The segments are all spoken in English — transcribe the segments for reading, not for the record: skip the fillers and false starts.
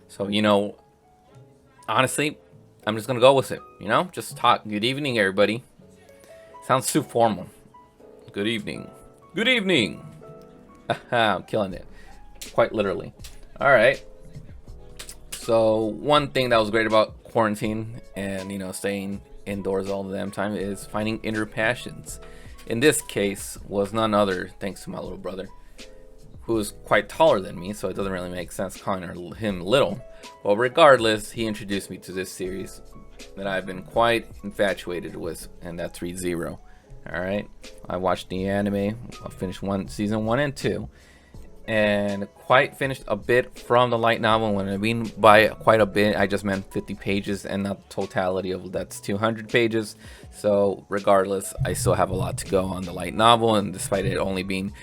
So, honestly, I'm just gonna go with it. Just talk. Good evening, everybody. Sounds too formal. Good evening. Good evening. I'm killing it. Quite literally. All right. So one thing that was great about quarantine and staying indoors all the damn time is finding inner passions. In this case, was none other thanks to my little brother, who is quite taller than me, so it doesn't really make sense calling him little. Well, regardless, he introduced me to this series that I've been quite infatuated with, and that's Rezero. All right, I watched the anime. I finished season 1 and 2, and quite finished a bit from the light novel. When I mean by quite a bit, I just meant 50 pages, and not the totality of that's 200 pages. So regardless, I still have a lot to go on the light novel, and despite it only being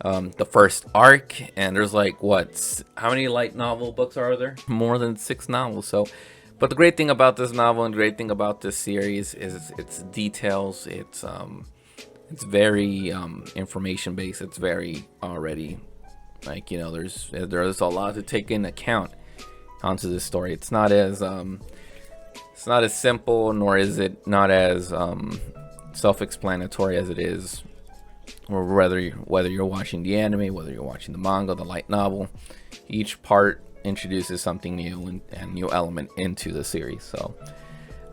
the first arc, and there's like how many light novel books are there? More than 6 novels. So but the great thing about this novel and great thing about this series is its details. It's very information based. It's very already like there's a lot to take into account onto this story. It's not as simple, nor is it not as self-explanatory as it is, or whether you're watching the anime, whether you're watching the manga, the light novel. Each part introduces something new and new element into the series. So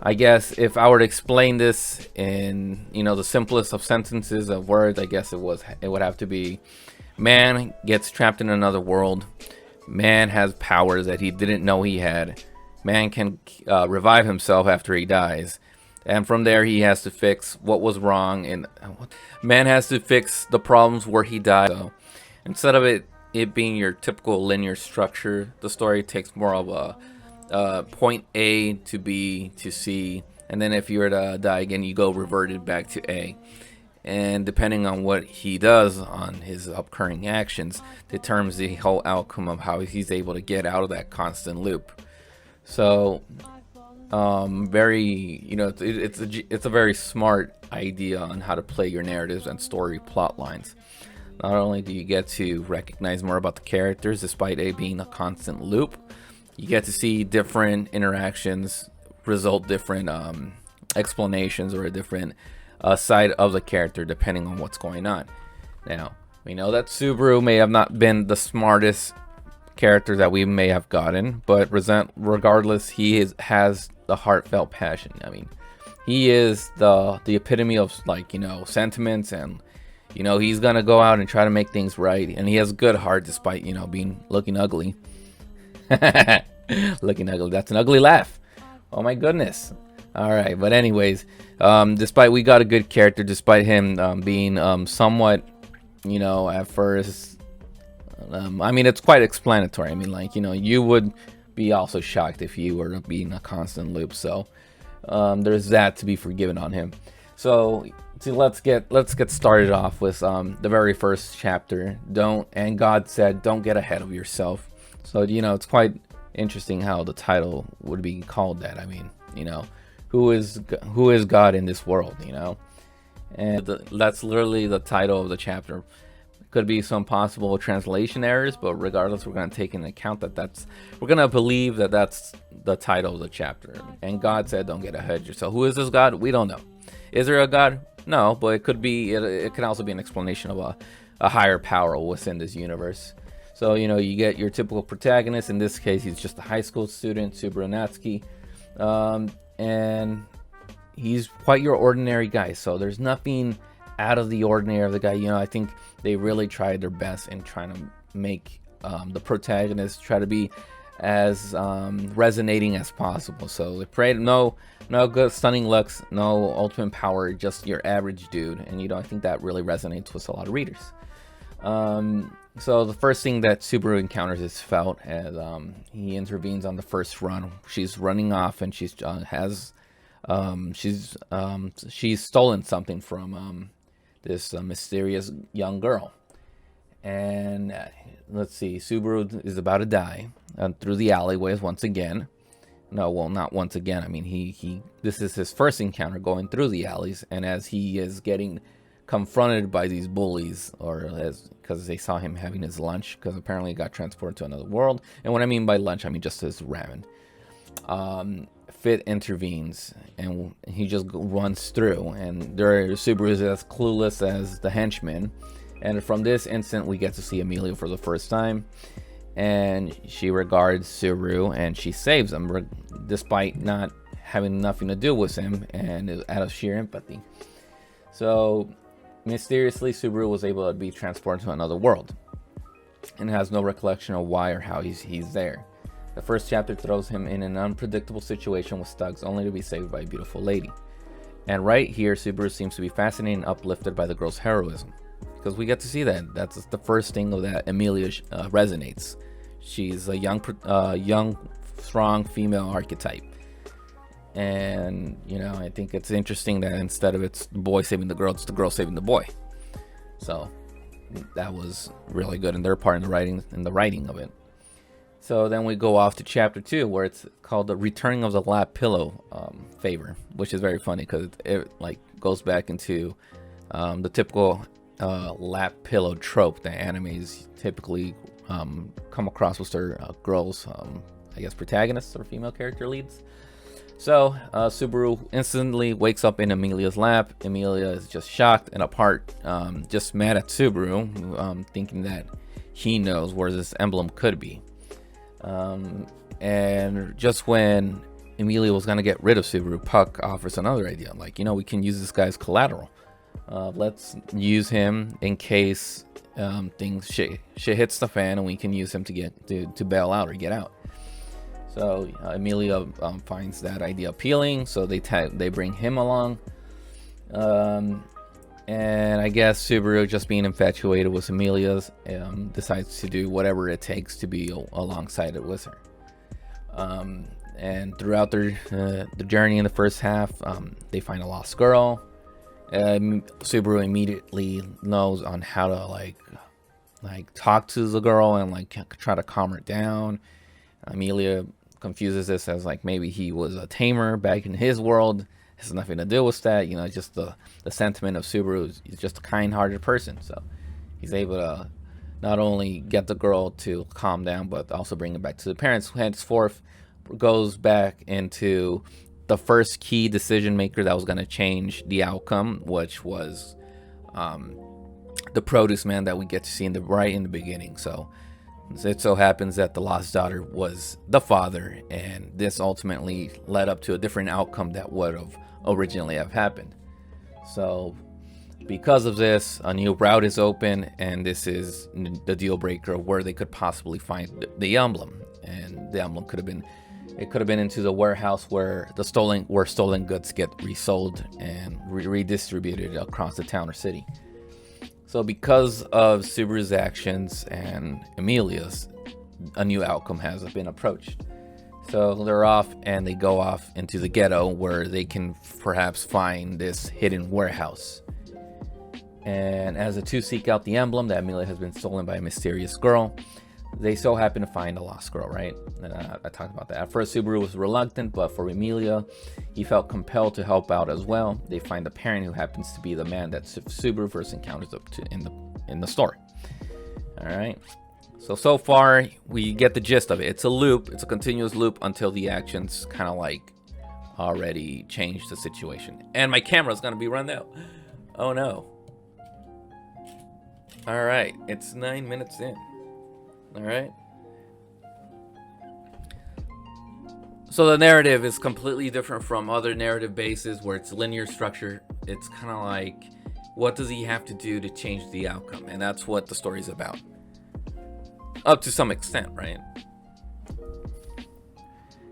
I guess if I were to explain this in the simplest of sentences of words, I guess it would have to be: man gets trapped in another world. Man has powers that he didn't know he had. Man can revive himself after he dies, and from there he has to fix what was wrong. And man has to fix the problems where he died. So instead of it being your typical linear structure, the story takes more of a point A to B to C, and then if you were to die again, you go reverted back to A. And depending on what he does on his upcoming actions determines the whole outcome of how he's able to get out of that constant loop. So it's a very smart idea on how to play your narratives and story plot lines. Not only do you get to recognize more about the characters despite it being a constant loop, you get to see different interactions result different explanations or a different side of the character depending on what's going on. Now, we know that Subaru may have not been the smartest character that we may have gotten, but regardless, has the heartfelt passion. I mean, he is the epitome of sentiments, and he's gonna go out and try to make things right, and he has a good heart despite looking ugly. Looking ugly. That's an ugly laugh. Oh my goodness. All right, but anyways, despite we got a good character, despite him being somewhat, at first. I mean, it's quite explanatory. I mean, you would be also shocked if you were to be in a constant loop. So there's that to be forgiven on him. So let's get started off with the very first chapter. And God said, "Don't get ahead of yourself." So it's quite interesting how the title would be called that. I mean, who is God in this world? And that's literally the title of the chapter. Could be some possible translation errors, but regardless, we're going to take into account we're going to believe that that's the title of the chapter. And God said, "Don't get ahead of yourself." Who is this God? We don't know. Is there a God? No, but it could be. It can also be an explanation of a higher power within this universe. So you get your typical protagonist. In this case, he's just a high school student, Subaru Natsuki, and he's quite your ordinary guy. So there's nothing out of the ordinary of the guy. I think they really tried their best in trying to make the protagonist try to be as resonating as possible. So they prayed no good stunning looks, no ultimate power, just your average dude. And I think that really resonates with a lot of readers. So the first thing that Subaru encounters is Felt, as he intervenes on the first run. She's running off, and she's stolen something from this mysterious young girl. And let's see, Subaru is about to die through the alleyways once again. No, well, not once again. I mean, this is his first encounter going through the alleys, and as he is getting confronted by these bullies, or because they saw him having his lunch, because apparently he got transported to another world. And what I mean by lunch, I mean just his ramen. Fit intervenes, and he just runs through, and Subaru is as clueless as the henchman. And from this instant, we get to see Amelia for the first time, and she regards Subaru, and she saves him, despite not having nothing to do with him, and out of sheer empathy. So, mysteriously, Subaru was able to be transported to another world, and has no recollection of why or how he's there. The first chapter throws him in an unpredictable situation with thugs, only to be saved by a beautiful lady. And right here, Subaru seems to be fascinated and uplifted by the girl's heroism, because we get to see that. That's the first thing that Amelia resonates. She's a young, strong female archetype. And, you know, I think it's interesting that instead of it's the boy saving the girl, it's the girl saving the boy. So that was really good in their part in the writing of it. So then we go off to chapter 2, where it's called the Returning of the Lap Pillow Favor, which is very funny because it like goes back into the typical lap pillow trope that animes typically come across with their girls, I guess protagonists or female character leads. So Subaru instantly wakes up in Amelia's lap. Amelia is just shocked and apart, just mad at Subaru, thinking that he knows where this emblem could be. And just when Amelia was gonna get rid of Subaru, Puck offers another idea, like, you know, we can use this guy's collateral. Let's use him in case shit hits the fan, and we can use him to bail out or get out. So Amelia finds that idea appealing, so they bring him along. And I guess Subaru, just being infatuated with Amelia's, decides to do whatever it takes to be alongside it with her. And throughout the journey in the first half, they find a lost girl. Subaru immediately knows on how to like talk to the girl and like try to calm her down. Amelia confuses this as like maybe he was a tamer back in his world. It has nothing to do with that, you know. Just the sentiment of Subaru is just a kind-hearted person, so he's able to not only get the girl to calm down, but also bring it back to the parents. Henceforth goes back into the first key decision maker that was going to change the outcome, which was the produce man that we get to see right in the beginning. So it so happens that the lost daughter was the father, and this ultimately led up to a different outcome that would have originally have happened. So because of this, a new route is open, and this is the deal breaker of where they could possibly find the emblem. And the emblem could have been into the warehouse where stolen goods get resold and redistributed across the town or city. So because of Subaru's actions and Amelia's, a new outcome has been approached. So they're off, and they go off into the ghetto where they can perhaps find this hidden warehouse. And as the two seek out the emblem that Amelia has been stolen by a mysterious girl, they so happen to find a lost girl, right? And I talked about that. At first, Subaru was reluctant, but for Amelia, he felt compelled to help out as well. They find the parent, who happens to be the man that Subaru first encounters in the store. All right. So far, we get the gist of it. It's a loop. It's a continuous loop until the actions kind of like already change the situation. And my camera's gonna be run out. Oh no. All right. It's 9 minutes in. All right. So the narrative is completely different from other narrative bases where it's linear structure. It's kind of like, what does he have to do to change the outcome? And that's what the story's about. Up to some extent, right?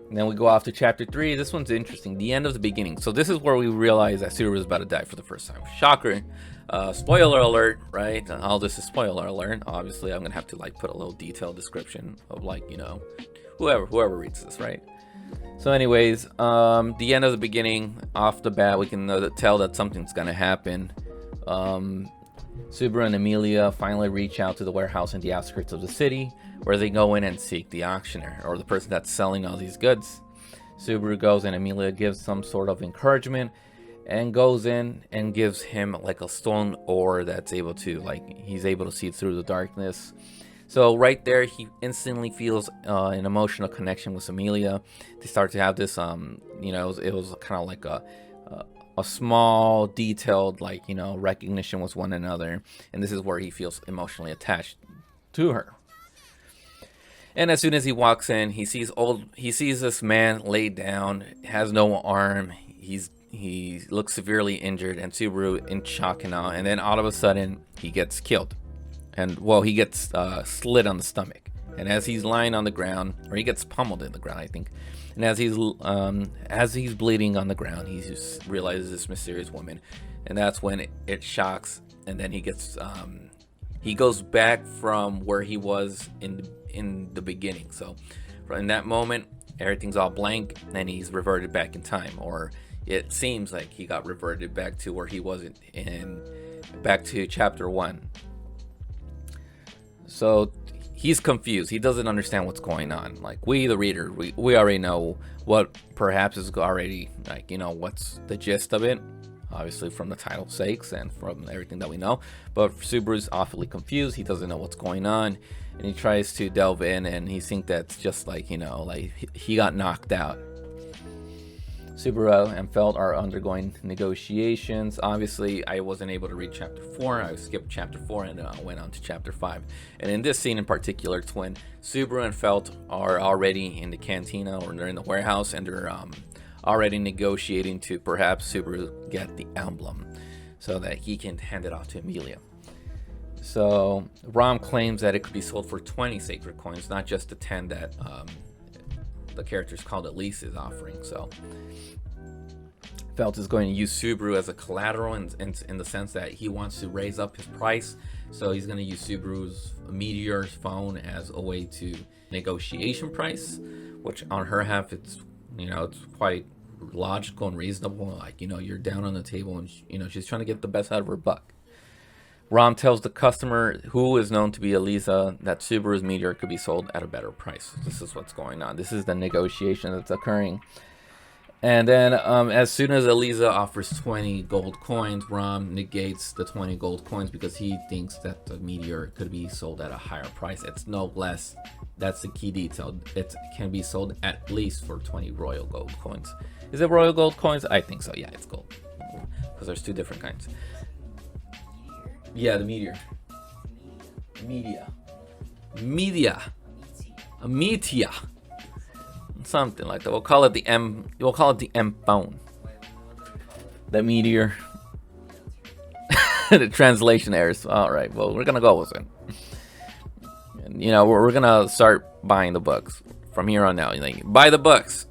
And then we go off to chapter 3. This one's interesting. The end of the beginning. So this is where we realize that Subaru is about to die for the first time. Shocker. Spoiler alert, right? All this is spoiler alert. Obviously, I'm gonna have to like put a little detailed description of like, you know, whoever reads this, right? So anyways, the end of the beginning, off the bat, we can tell that something's gonna happen. Subaru and Amelia finally reach out to the warehouse in the outskirts of the city, where they go in and seek the auctioneer, or the person that's selling all these goods. Subaru goes, and Amelia gives some sort of encouragement, and goes in and gives him like a stone ore that's able to, like, he's able to see through the darkness. So right there, he instantly feels an emotional connection with Amelia. They start to have this, it was kind of like a small, detailed, like, recognition with one another, and this is where he feels emotionally attached to her. And as soon as he walks in, he sees this man laid down, has no arm. He looks severely injured, and Subaru in shock and awe. And then all of a sudden, he gets killed, and well, he gets slit on the stomach. And as he's lying on the ground, or he gets pummeled in the ground, I think. And as he's bleeding on the ground, he just realizes this mysterious woman, and that's when it shocks. And then he goes back from where he was in the beginning. So in that moment, everything's all blank, and he's reverted back in time, or it seems like he got reverted back to where he wasn't back to chapter 1. So he's confused. He doesn't understand what's going on. Like, we, the reader, we already know what perhaps is already, like, what's the gist of it, obviously from the title's sakes and from everything that we know. But Subaru's awfully confused. He doesn't know what's going on, and he tries to delve in, and he thinks that's just like, like he got knocked out. Subaru and Felt are undergoing negotiations. Obviously, I wasn't able to read chapter 4. I skipped chapter 4 and went on to chapter 5. And in this scene in particular, it's when Subaru and Felt are already in the cantina, or they're in the warehouse, and they're already negotiating to perhaps Subaru get the emblem so that he can hand it off to Amelia. So Rom claims that it could be sold for 20 sacred coins, not just the 10 that the character's called Elise is offering. So Felt is going to use Subaru as a collateral in the sense that he wants to raise up his price. So he's going to use Subaru's Meteor's phone as a way to negotiation price, which on her half, it's quite logical and reasonable. Like, you're down on the table, and she's trying to get the best out of her buck. Rom tells the customer, who is known to be Elisa, that Subaru's Meteor could be sold at a better price. This is what's going on. This is the negotiation that's occurring. And then as soon as Elisa offers 20 gold coins, Rom negates the 20 gold coins because he thinks that the Meteor could be sold at a higher price. It's no less. That's the key detail. It can be sold at least for 20 royal gold coins. Is it royal gold coins? I think so. Yeah, it's gold. Because there's two different kinds. Yeah, the Meteor. Media. Meteor. Something like that. We'll call it the M. We'll call it the M phone. The Meteor. The translation errors. All right. Well, we're gonna go with it. And, we're gonna start buying the books from here on out. Buy the books,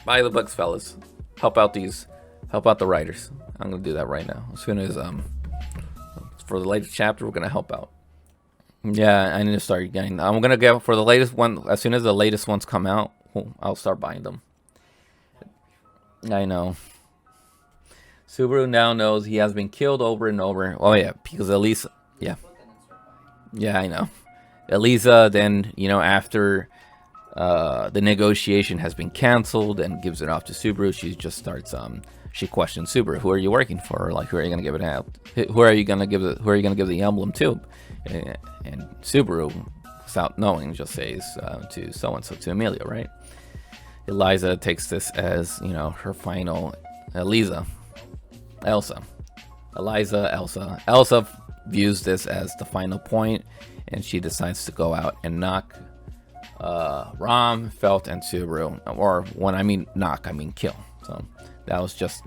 fellas. Help out the writers. I'm gonna do that right now. As soon as for the latest chapter, we're gonna help out. Yeah, I need to start getting. I'm gonna get for the latest one as soon as the latest ones come out. I'll start buying them. I know. Subaru now knows he has been killed over and over. Oh yeah, because Elisa. Yeah, I know. Elisa then, after the negotiation has been canceled and gives it off to Subaru, she just starts she questions Subaru, who are you working for? Like, who are you gonna give it out? Who are you gonna give the emblem to? And Subaru, without knowing, just says to so and so, to Amelia, right? Eliza takes this as her final. Elsa views this as the final point, and she decides to go out and knock Rom, Felt, and Subaru. Or when I mean knock, I mean kill. So that was just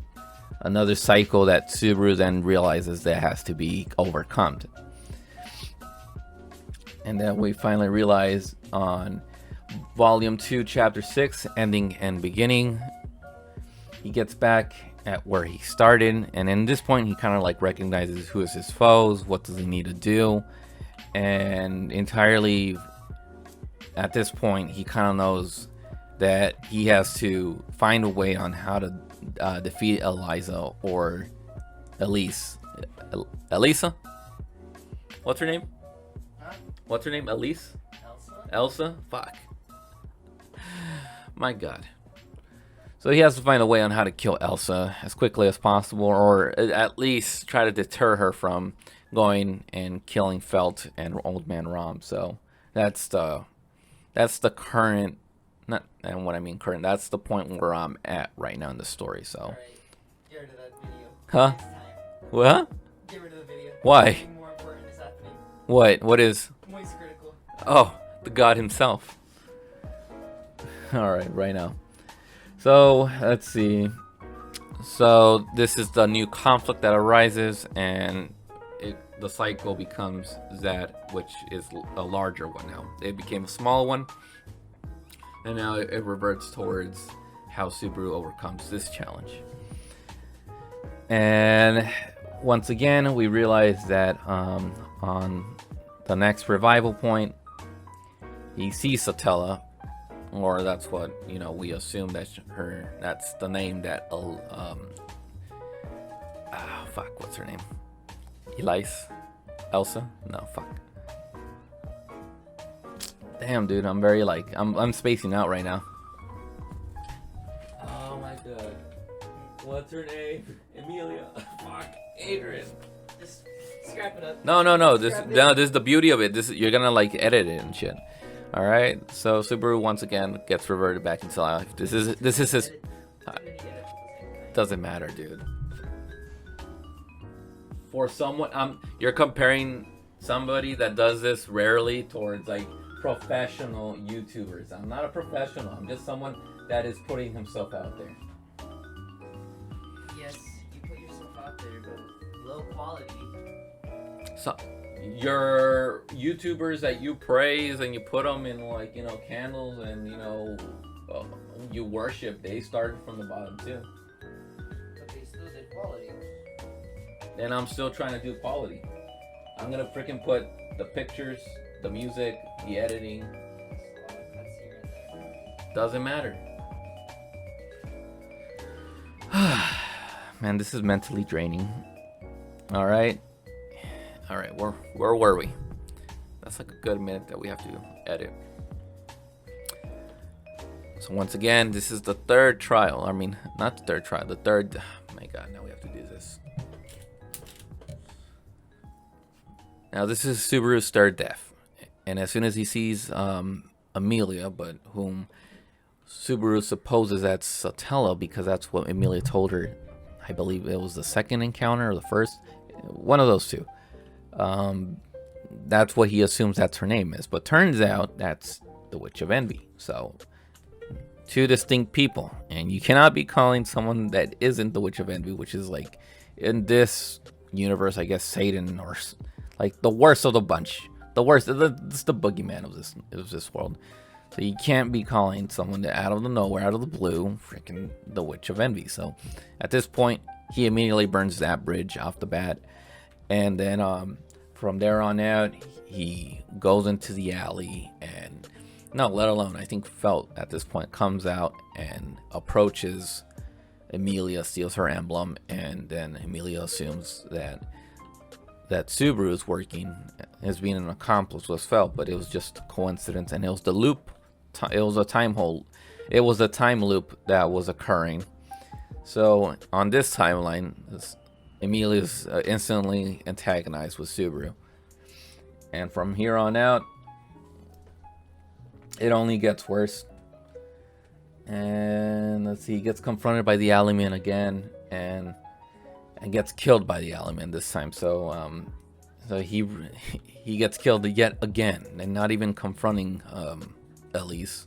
another cycle that Subaru then realizes that has to be overcome. And then we finally realize on Volume 2, Chapter 6, Ending and Beginning, he gets back at where he started, and in this point he kind of like recognizes who is his foes, what does he need to do, and entirely at this point he kind of knows that he has to find a way on how to defeat Eliza or Elise. Elisa? What's her name? What's her name? Elise? Elsa? Fuck. My God. So he has to find a way on how to kill Elsa as quickly as possible, or at least try to deter her from going and killing Felt and Old Man Rom. So that's the current, not, and what I mean current, that's the point where I'm at right now in the story. So Alright, get rid of that video. huh? Next time. What? Get rid of the video. Why? Something more important is happening. What is? Moist critical. Oh, the god himself. All right, right now. So let's see. So this is the new conflict that arises, and the cycle becomes that which is a larger one now. It became a small one, and now it reverts towards how Subaru overcomes this challenge. And once again, we realize that on the next revival point, he sees Satella, or that's what we assume that's her. That's the name that fuck, what's her name? Elise? Elsa? No, fuck. Damn, dude, I'm very I'm spacing out right now. Oh my god. What's her name? Emilia. Fuck, Adrian. Just scrap it up. No. This is the beauty of it. You're gonna edit it and shit. All right. So Subaru once again gets reverted back into life. This is his. Doesn't matter, dude. For someone, you're comparing somebody that does this rarely towards professional YouTubers. I'm not a professional. I'm just someone that is putting himself out there. Yes, you put yourself out there, but with low quality. So your YouTubers that you praise and you put them in candles and you worship, they started from the bottom too. But they still did quality. Then I'm still trying to do quality. I'm gonna freaking put the pictures, the music, the editing. Doesn't matter. Man, this is mentally draining. All right. Where were we? That's a good minute that we have to edit. So once again, this is the third trial. I mean, not the third trial. The third. Oh my God, now we have to do this. Now this is Subaru's third death, and as soon as he sees Emilia, but whom Subaru supposes that's Satella because that's what Emilia told her. I believe it was the second encounter or the first, one of those two. That's what he assumes that's her name is, but turns out that's the Witch of Envy. So two distinct people, and you cannot be calling someone that isn't the Witch of Envy, which is in this universe, I guess Satan, or the worst of the bunch. The worst. It's the boogeyman of this world. So you can't be calling someone that out of the nowhere, out of the blue, freaking the Witch of Envy. So at this point, he immediately burns that bridge off the bat. And then from there on out, he goes into the alley and let alone, I think Felt at this point comes out and approaches Emilia, steals her emblem, and then Emilia assumes that Subaru is being an accomplice with Felt, but it was just a coincidence, and it was the loop. It was a time hole. It was a time loop that was occurring. So on this timeline, Emilia's instantly antagonized with Subaru, and from here on out, it only gets worse. And let's see, he gets confronted by the Alleyman again, and gets killed by the Alleyman this time. So he gets killed yet again, and not even confronting Elsa.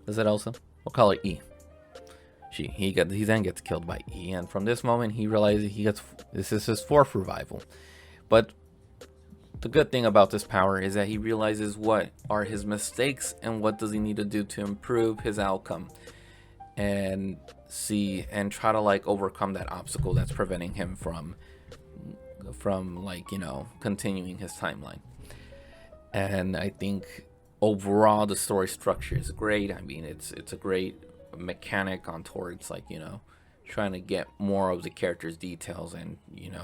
Is it Elsa? We'll call her E. He then gets killed by E, and from this moment he realizes this is his fourth revival. But the good thing about this power is that he realizes what are his mistakes and what does he need to do to improve his outcome, and try to overcome that obstacle that's preventing him from continuing his timeline. And I think overall the story structure is great. I mean, it's a great mechanic on towards trying to get more of the character's details and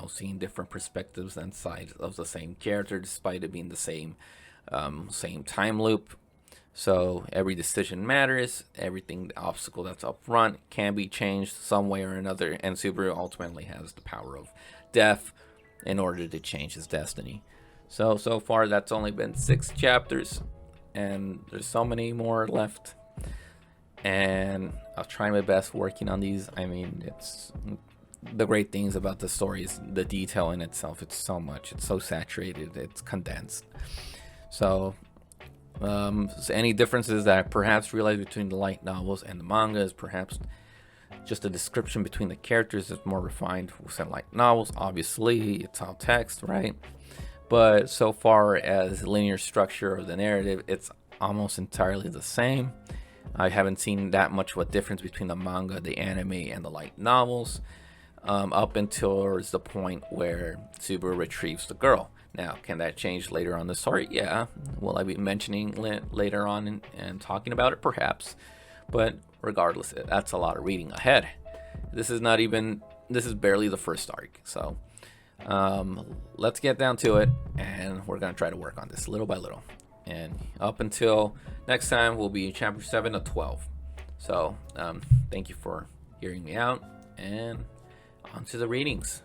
seeing different perspectives and sides of the same character despite it being the same time loop. So every decision matters. Everything, the obstacle that's up front, can be changed some way or another. And Subaru ultimately has the power of death in order to change his destiny. So far that's only been 6 chapters, and there's so many more left. And I'll try my best working on these. I mean, it's the great things about the story is the detail in itself. It's so much. It's so saturated. It's condensed. So any differences that I perhaps realized between the light novels and the manga is perhaps just the description between the characters is more refined with light novels. Obviously, it's all text, right? But so far as linear structure of the narrative, it's almost entirely the same. I haven't seen that much of a difference between the manga, the anime, and the light novels, up until the point where Subaru retrieves the girl. Now, can that change later on in the story? Yeah. Will I be mentioning later on and talking about it? Perhaps. But regardless, that's a lot of reading ahead. This is barely the first arc. So let's get down to it, and we're going to try to work on this little by little. And up until next time, we'll be in chapter 7 of 12. So thank you for hearing me out, and on to the readings.